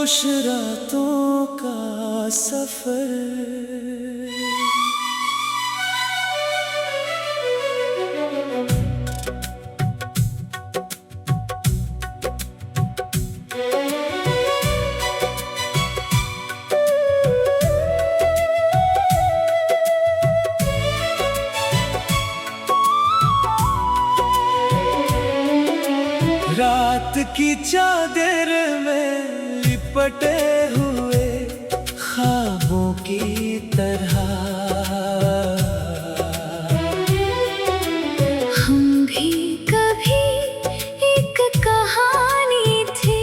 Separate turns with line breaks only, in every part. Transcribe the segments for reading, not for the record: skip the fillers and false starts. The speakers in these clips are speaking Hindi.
खामोश रातों का सफर। रात की चादर में लिपटे हुए ख्वाबों की तरह
हम भी कभी एक कहानी थी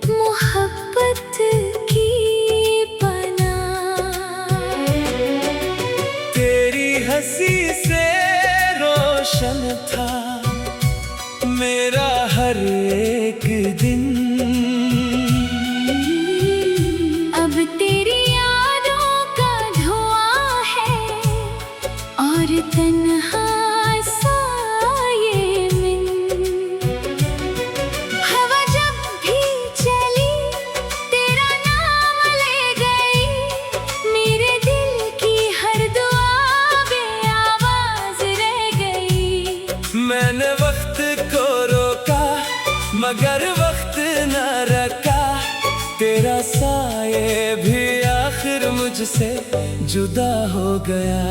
मोहब्बत की पनाह।
तेरी हंसी से रोशन था मेरा हर एक दिन।
अब तेरी यादों का धुआं है और तन्हा साये में। हवा जब भी चली तेरा नाम ले गई, मेरे दिल की हर दुआ बेआवाज रह गई।
मैंने वक्त को रोका मगर वक्त न रखा, तेरा साये भी आखिर मुझसे जुदा हो गया।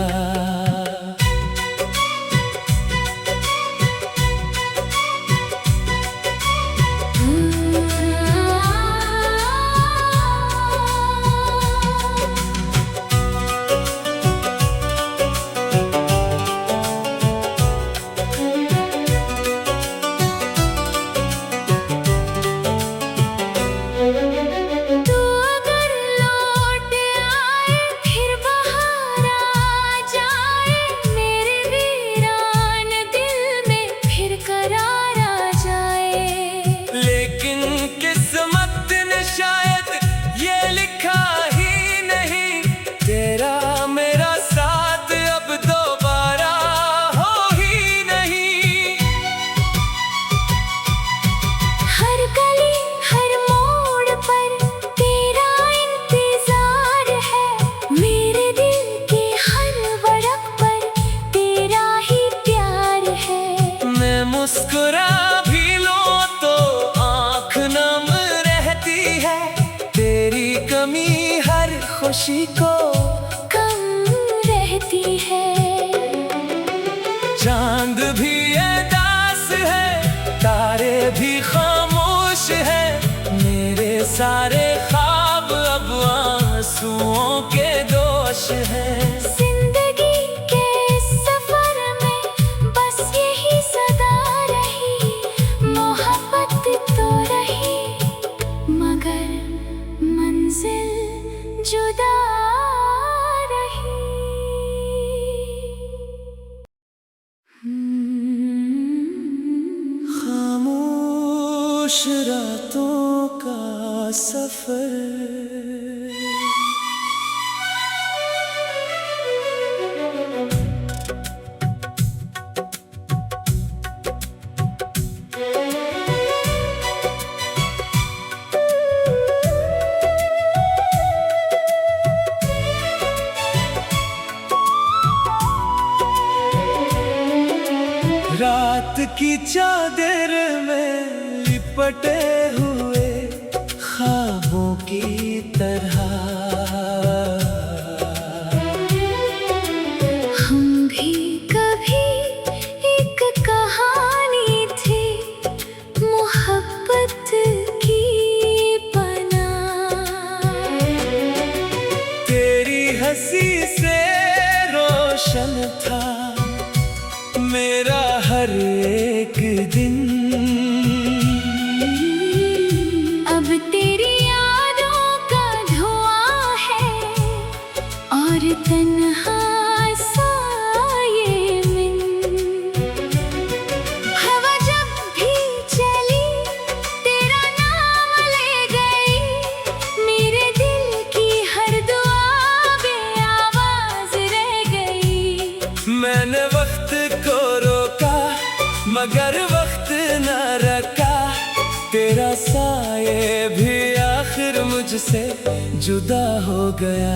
मुस्कुरा भी लो तो आँख नम रहती है, तेरी कमी हर खुशी को
कम रहती है।
चांद भी उदास है, तारे भी खामोश है, मेरे सारे ख्वाब अब आंसुओं के दोष है।
जुदा रही।
खामोश रातों का सफर। रात की चादर में लिपटे हुए ख्वाबों की तरह
हम भी कभी एक कहानी थी मोहब्बत की पनाह।
तेरी हंसी से रोशन था मेरा हर एक दिन।
अब तेरी यादों का धुआं है और तन्हा साये में। हवा जब भी चली तेरा नाम ले गई, मेरे दिल की हर दुआ बेआवाज रह गई।
मैंने वक्त को रोका मगर वक्त न रखा, तेरा साये भी आखिर मुझसे जुदा हो गया।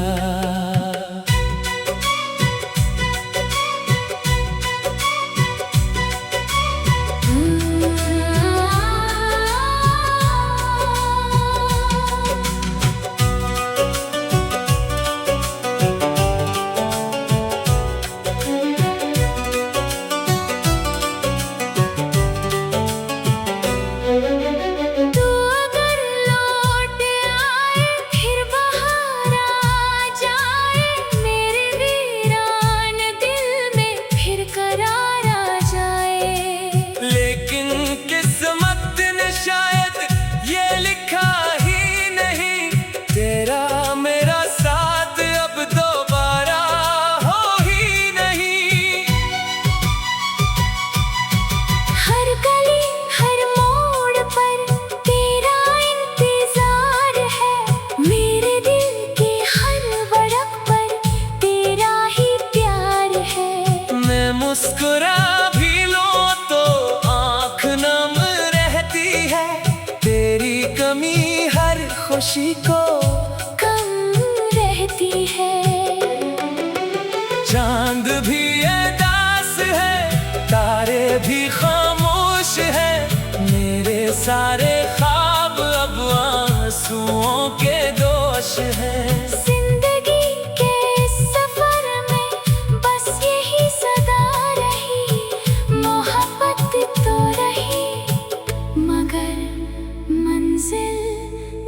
मुस्कुरा भी लो तो आँख नम रहती है, तेरी कमी हर खुशी को
कम रहती है।
चांद भी उदास है, तारे भी खामोश है, मेरे सारे ख्वाब अब आंसुओं के दोष है।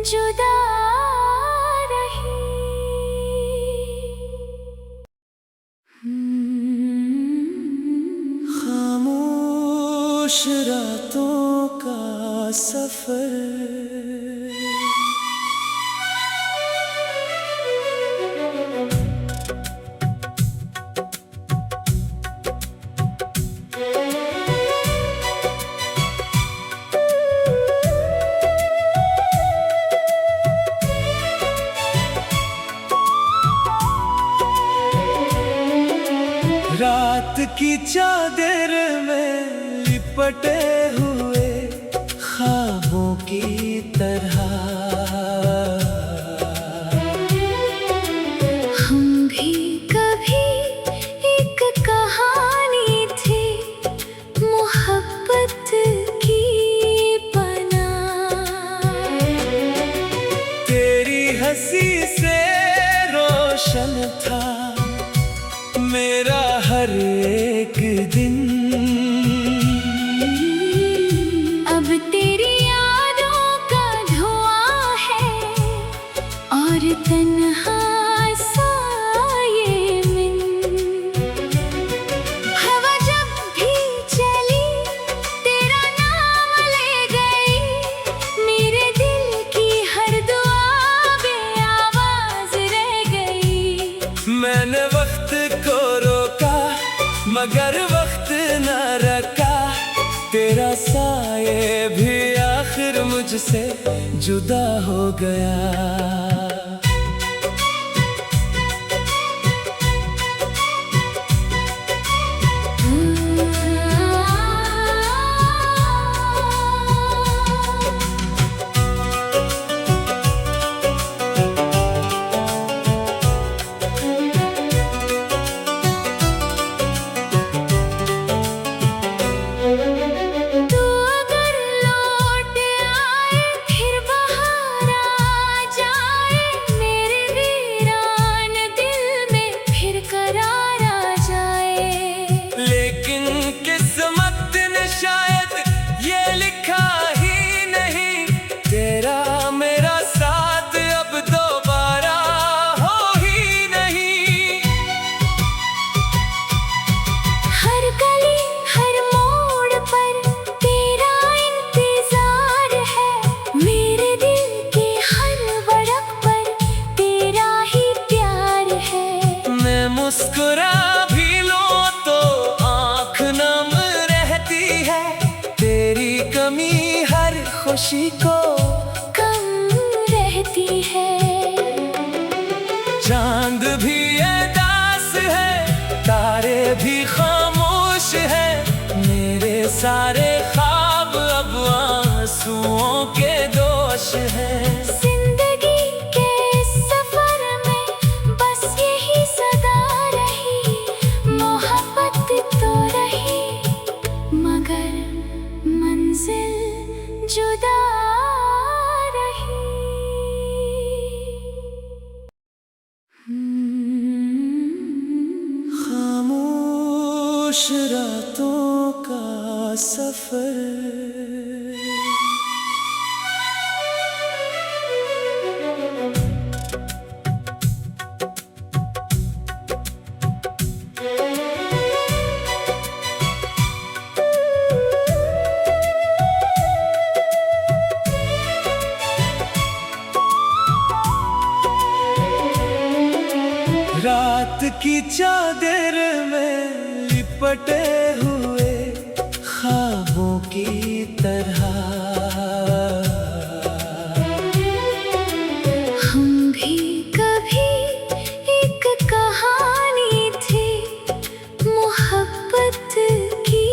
जुदा रही।
खामोश रातों का सफर, रात की चादर में लिपटे हुए ख्वाबों की तरह
हम भी कभी एक कहानी थी, मोहब्बत की पनाह।
तेरी हंसी से रोशन था मेरा हर एक दिन,
अब तेरी यादों का धुआं है और तन्हा साये में। हवा जब भी चली तेरा नाम ले गई, मेरे दिल की हर दुआ बेआवाज रह गई।
मैंने वक्त को रोका मगर वक्त न रखा, तेरा साये भी आखिर मुझसे जुदा हो गया। मुस्कुरा भी लो तो आँख नम रहती है, तेरी कमी हर खुशी को
कम रहती है।
चांद भी उदास है, तारे भी खामोश है, मेरे सारे ख्वाब अब आंसुओं के दोष है।
जिंदगी जुदा रही।
खामोश रातों का सफर, रात की चादर में लिपटे हुए ख्वाबों की तरह
हम भी कभी एक कहानी थी, मोहब्बत की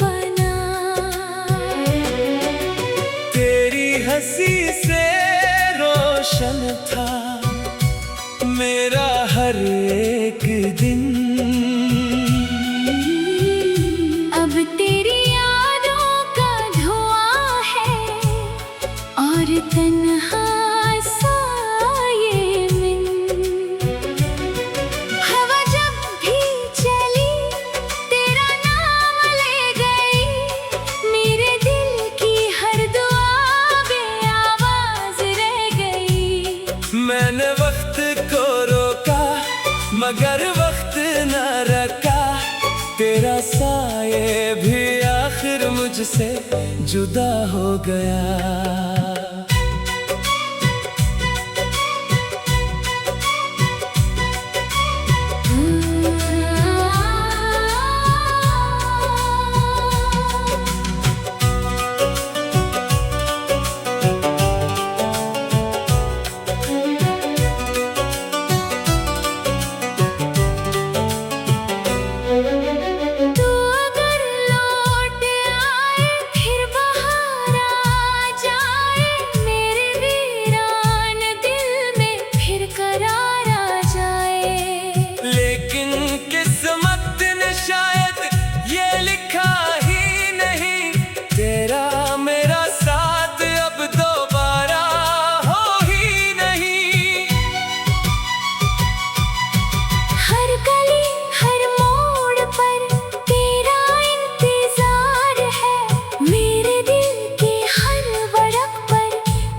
पनाह।
तेरी हंसी से रोशन था मेरा हर एक दिन।
अब तेरी यादों का धुआं है और तन्हा साये में। हवा जब भी चली तेरा नाम ले गई, मेरे दिल की हर दुआ बेआवाज रह गई।
मैंने वक्त को रोका मगर वक्त न रखा, तेरा साये भी आखिर मुझसे जुदा हो गया।
तू अगर लौट आए फिर बाहर आ जाए, मेरे वीरान दिल में फिर करार आ जाए।
लेकिन किस्मत ने शायद ये लिखा ही नहीं, तेरा मेरा साथ अब दोबारा हो ही नहीं।
हर गली हर मोड़ पर तेरा इंतजार है, मेरे दिल के हर वड़क पर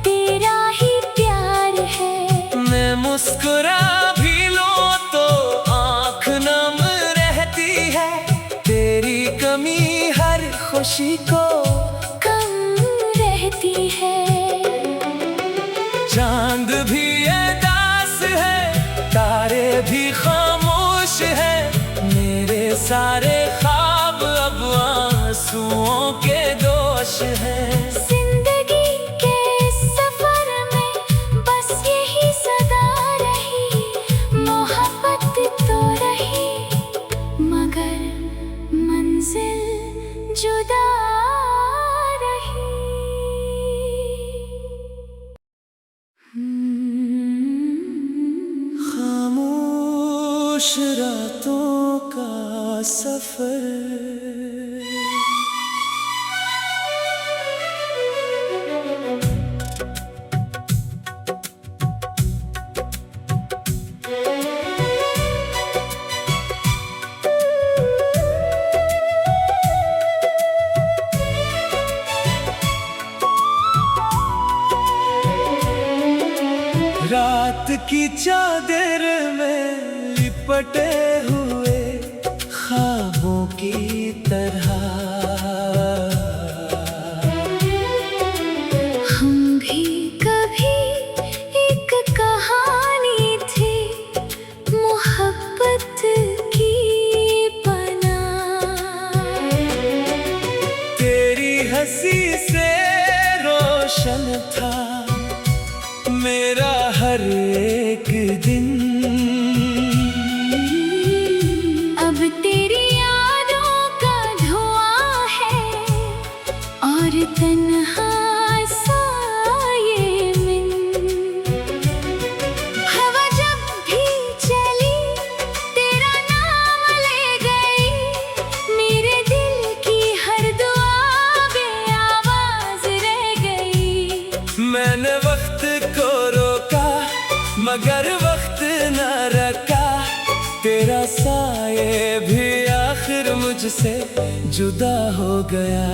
तेरा ही प्यार है।
मैं मुस्कुरा भी लूं तो आँख नम रहती है, तेरी कमी हर खुशी को
कम रहती है।
चांद भी उदास है, तारे भी खामोश है, मेरे सारे ख्वाब अब आंसुओं के दोष है।
जिंदगी के सफर में बस यही सदा रही, मोहब्बत तो रही मगर मंजिल जुदा रही।
खामोश रातों का सफर, रात की चादर में लिपटे हुए ख्वाबों की तरह
हम भी कभी एक कहानी थी, मोहब्बत की पनाह।
तेरी हंसी से रोशन था मेरा हर एक दिन।
अब तेरी यादों का धुआं है और तन्हा साये में। हवा जब भी चली तेरा नाम ले गई, मेरे दिल की हर दुआ बेआवाज रह
मुझसे जुदा हो गया।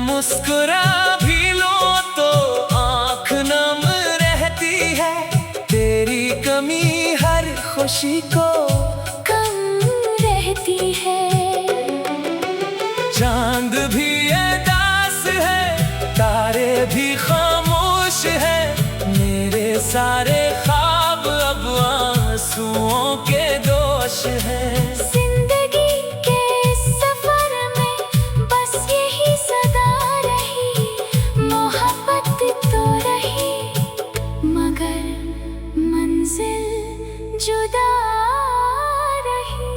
मुस्कुरा भी लो तो आँख नम रहती है, तेरी कमी हर खुशी को
कम रहती है।
चांद भी उदास है, तारे भी खामोश है, मेरे सारे ख्वाब अब आंसुओं के दोष है।
जुदा रही।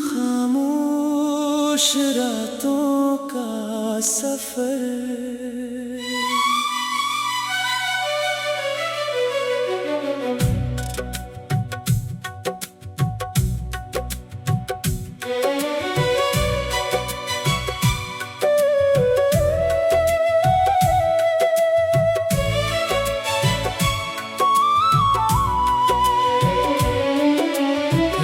खामोश रातों का सफर,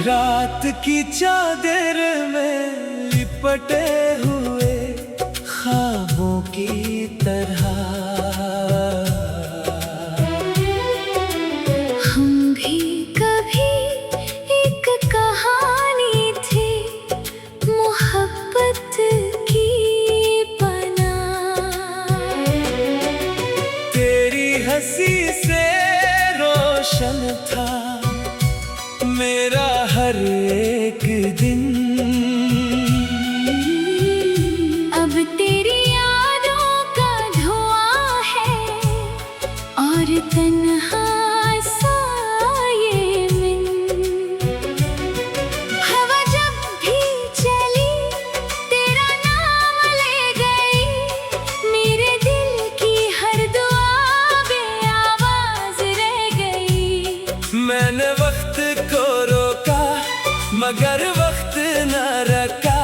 रात की चादर में लिपटे हुए ख्वाबों की तरह
हम भी कभी एक कहानी थी मोहब्बत की पनाह।
तेरी हंसी से रोशन था मेरा हर एक दिन,
अब तेरी यादों का धुआं है और तन्हा साये में। हवा जब भी चली तेरा नाम ले गई, मेरे दिल की हर दुआ बेआवाज रह गई।
मैंने वक्त को रोका मगर वक्त न रखा,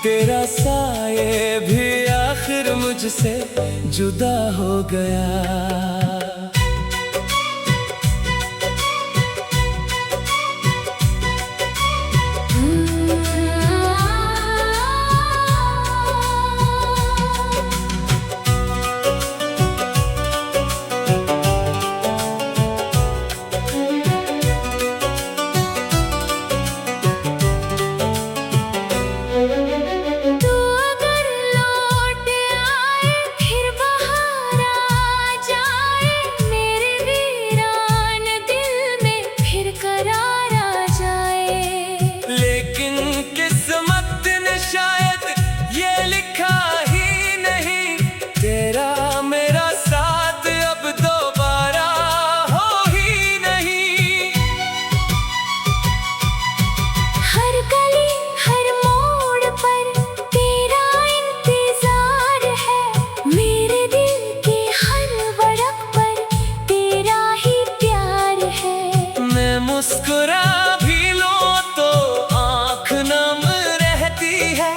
तेरा साये भी आखिर मुझसे जुदा हो गया। मुस्कुरा भी लो तो आँख नम रहती है,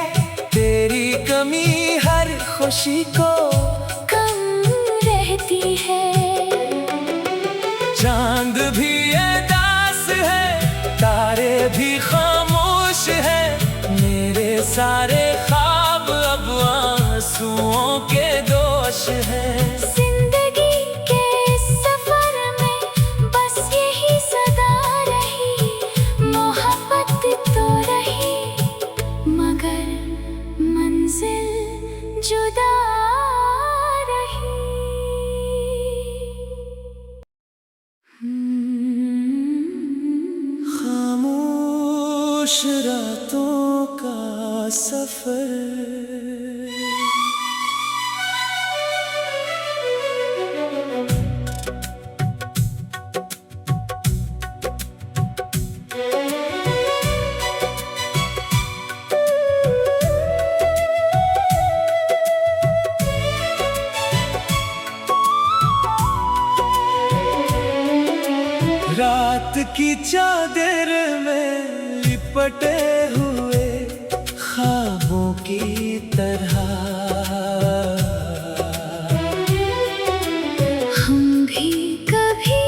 तेरी कमी हर खुशी को
कम रहती है।
चांद भी उदास है, तारे भी खामोश है, मेरे सारे ख्वाब अब आंसुओं के दोष है।
जिंदगी
खामोश रातों का सफर। रात की चादर में लिपटे हुए ख्वाबों की तरह
हम भी कभी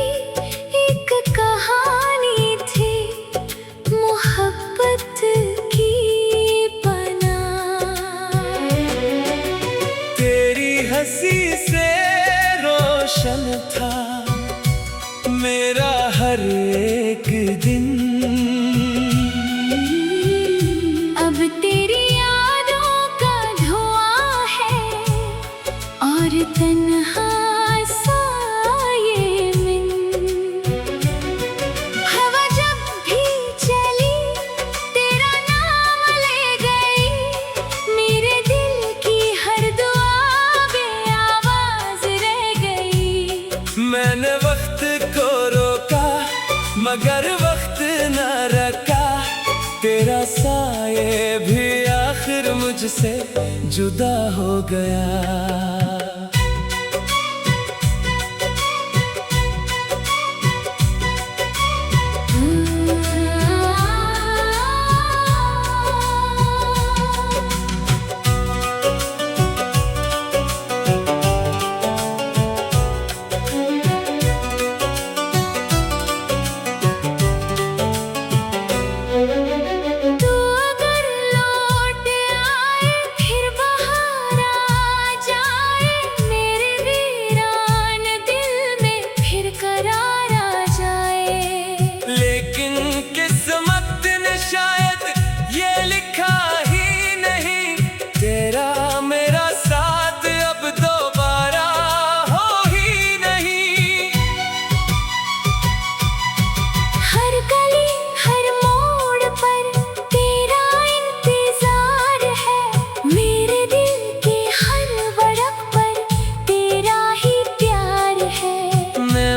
एक कहानी थी, मोहब्बत की पनाह।
तेरी हंसी से रोशन था मेरा हर एक दिन।
अब तेरी यादों का धुआं है और तन्हा साये में। हवा जब भी चली तेरा नाम ले गई, मेरे दिल की हर दुआ बेआवाज रह गई।
मैंने वक्त को रोका मगर वक्त न रखा, तेरा साये भी आखिर मुझसे जुदा हो गया।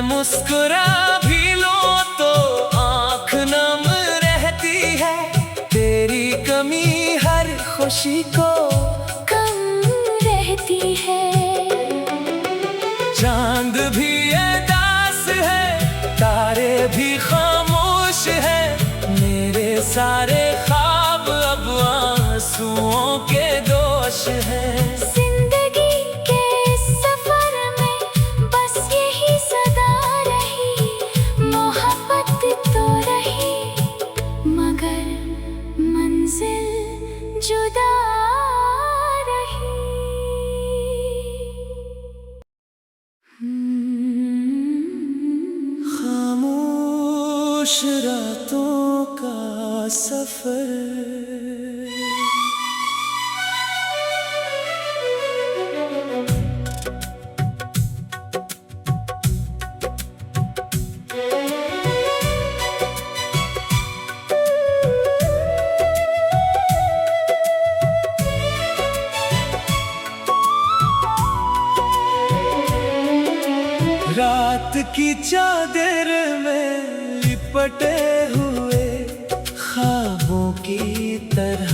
मुस्कुरा भी लो तो आँख नम रहती है, तेरी कमी हर खुशी को
कम रहती है।
चांद भी उदास है, तारे भी खामोश है, मेरे सारे ख्वाब अब आंसुओं के दोष है।
जुदा रही।
खामोश रातों का सफर। रात की चादर में लिपटे हुए ख्वाबों की तरह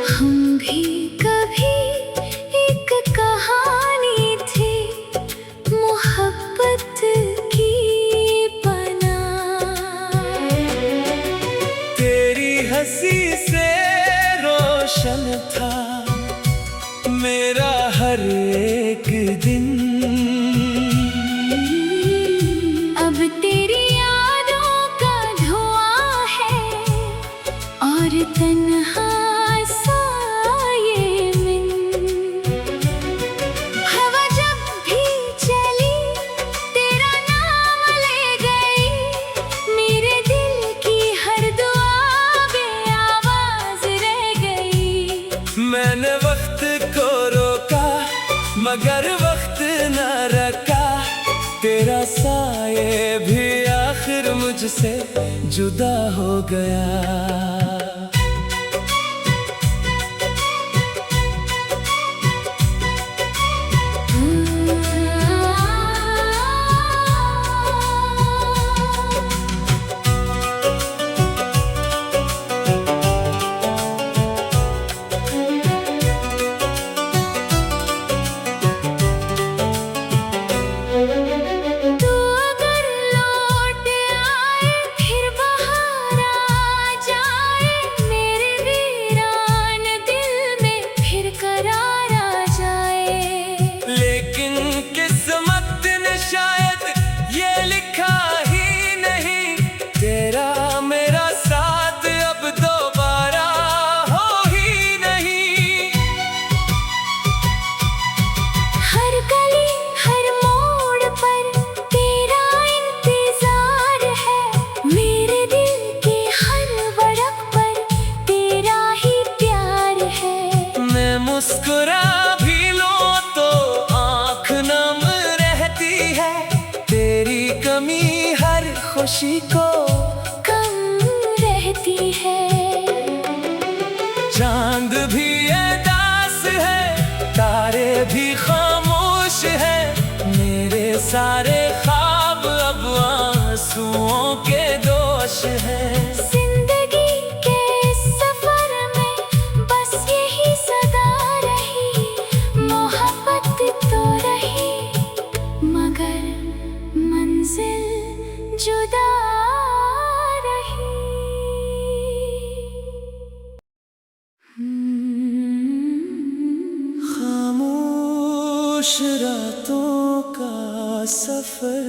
हम भी कभी एक कहानी थी, मोहब्बत की पनाह।
तेरी हंसी से रोशन था मेरा हर एक दिन।
अब तेरी यादों का धुआं है और तन्हा साये में। हवा जब भी चली तेरा नाम ले गई, मेरे दिल की हर दुआ बेआवाज रह गई।
मैंने वक्त को रोका मगर वक्त न रखा, तेरा साये भी आखिर मुझसे जुदा हो गया। मुस्कुरा भी लो तो आँख नम रहती है, तेरी कमी हर खुशी को
कम रहती है।
चांद भी ये दास है, तारे भी खामोश है, मेरे सारे ख्वाब अब आंसुओं के दोष है।
जुदा रही।
खामोश रातों का सफर,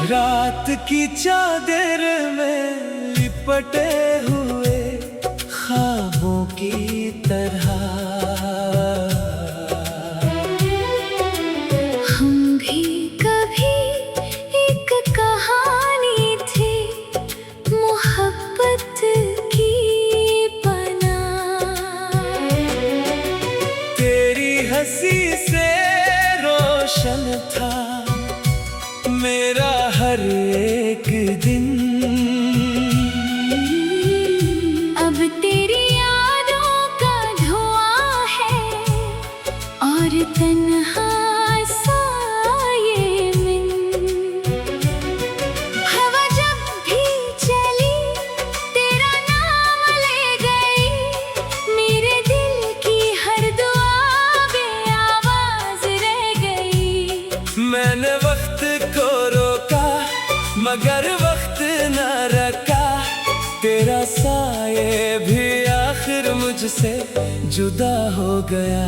रात की चादर में लिपटे हुए ख्वाबों की तरह
हम भी कभी एक कहानी थी, मोहब्बत की पनाह।
तेरी हंसी से रोशन था मेरा हर एक दिन,
अब तेरी यादों का धुआं है और तन्हा साये में। हवा जब भी चली तेरा नाम ले गई, मेरे दिल की हर दुआ बेआवाज रह गई।
मैंने वक्त को रोका मगर वक्त न रखा, तेरा साये भी आखिर मुझसे जुदा हो गया।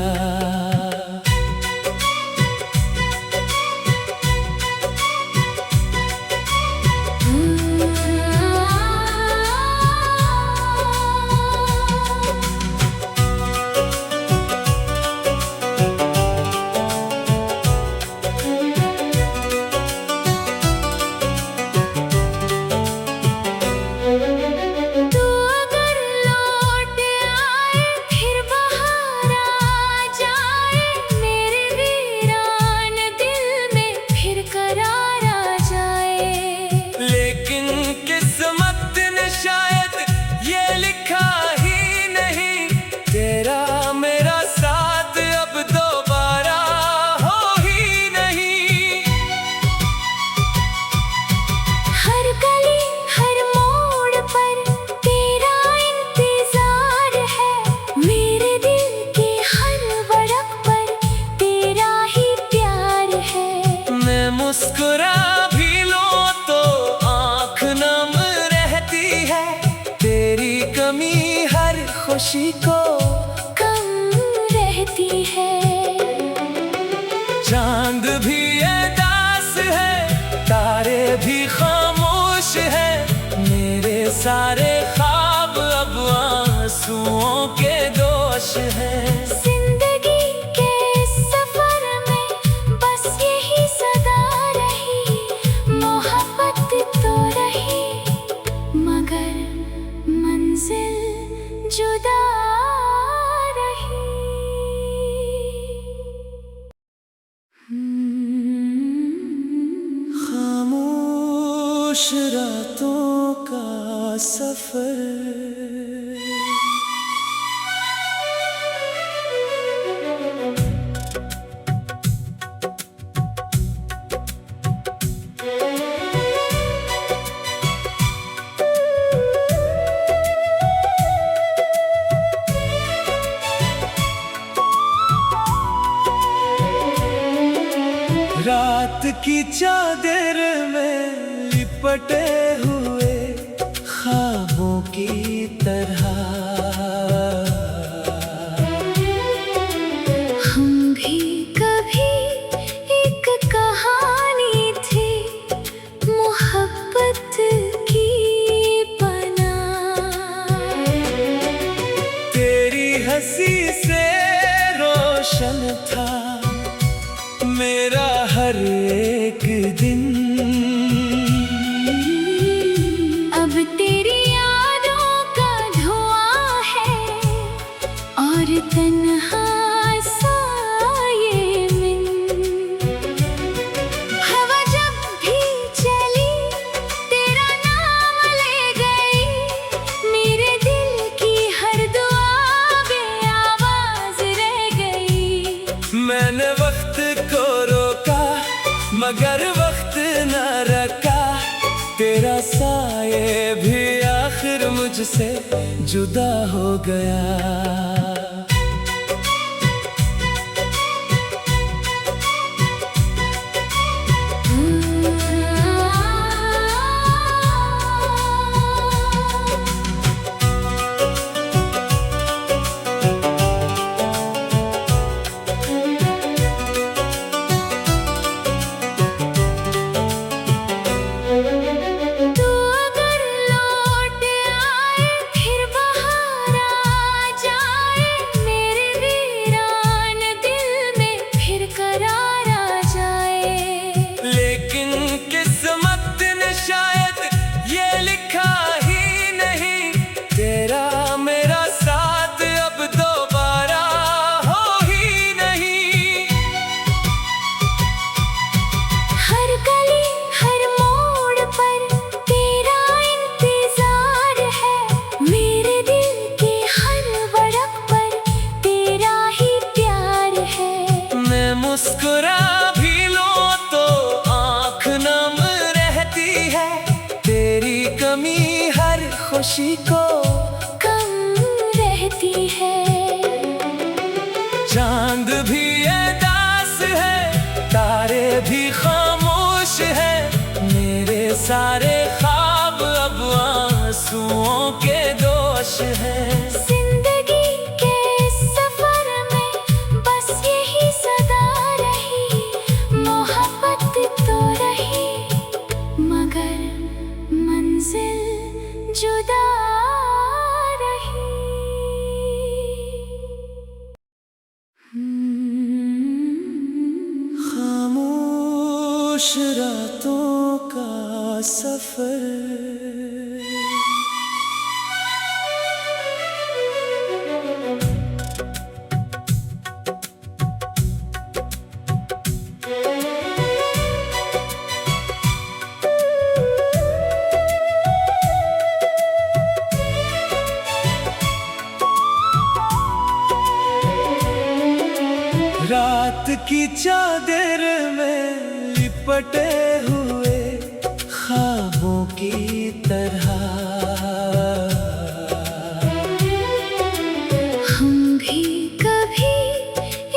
मुस्कुरा भी लो तो आँख नम रहती है, तेरी कमी हर खुशी को
कम रहती है।
चांद भी ये दास है, तारे भी खामोश है, मेरे सारे ख्वाब अब आंसुओं के दोष है।
जिंदगी जुदा रही।
खामोश रातों का सफर, रात की चादर में लिपटे हुए ख्वाबों की तरह
हम भी कभी एक कहानी थी, मोहब्बत की पनाह।
तेरी हंसी से रोशन था मेरा हर एक दिन।
अब तेरी यादों का धुआं है और तन्हा साये में। हवा जब भी चली तेरा नाम ले गई, मेरे दिल की हर दुआ बेआवाज रह गई।
मैंने वक्त को रोका मगर वक्त न रखा, तेरा साये भी आखिर मुझसे जुदा हो गया। मुस्कुरा भी लो तो आँख नम रहती है, तेरी कमी हर खुशी को
कम रहती है।
चांद भी ये दास है, तारे भी खामोश है, मेरे सारे ख्वाब अब आंसुओं के दोष है।
जुदा रही।
खामोश रातों का सफर, रात की चादर में लिपटे हुए ख्वाबों की तरह
हम भी कभी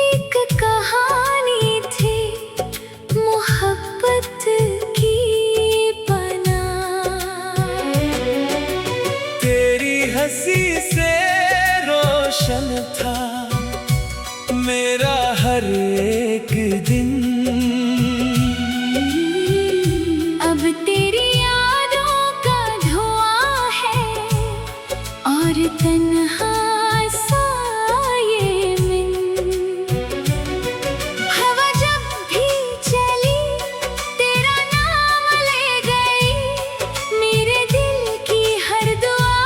एक कहानी थी, मोहब्बत की पनाह।
तेरी हंसी से रोशन था मेरा हर एक दिन।
अब तेरी यादों का धुआं है और तन्हा साये में। हवा जब भी चली तेरा नाम ले गई, मेरे दिल की हर दुआ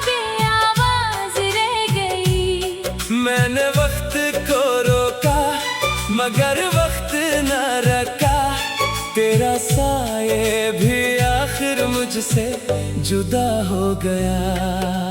बेआवाज
मैंने वक्त को रोका मगर वक्त न रखा, तेरा साये भी आखिर मुझसे जुदा हो गया।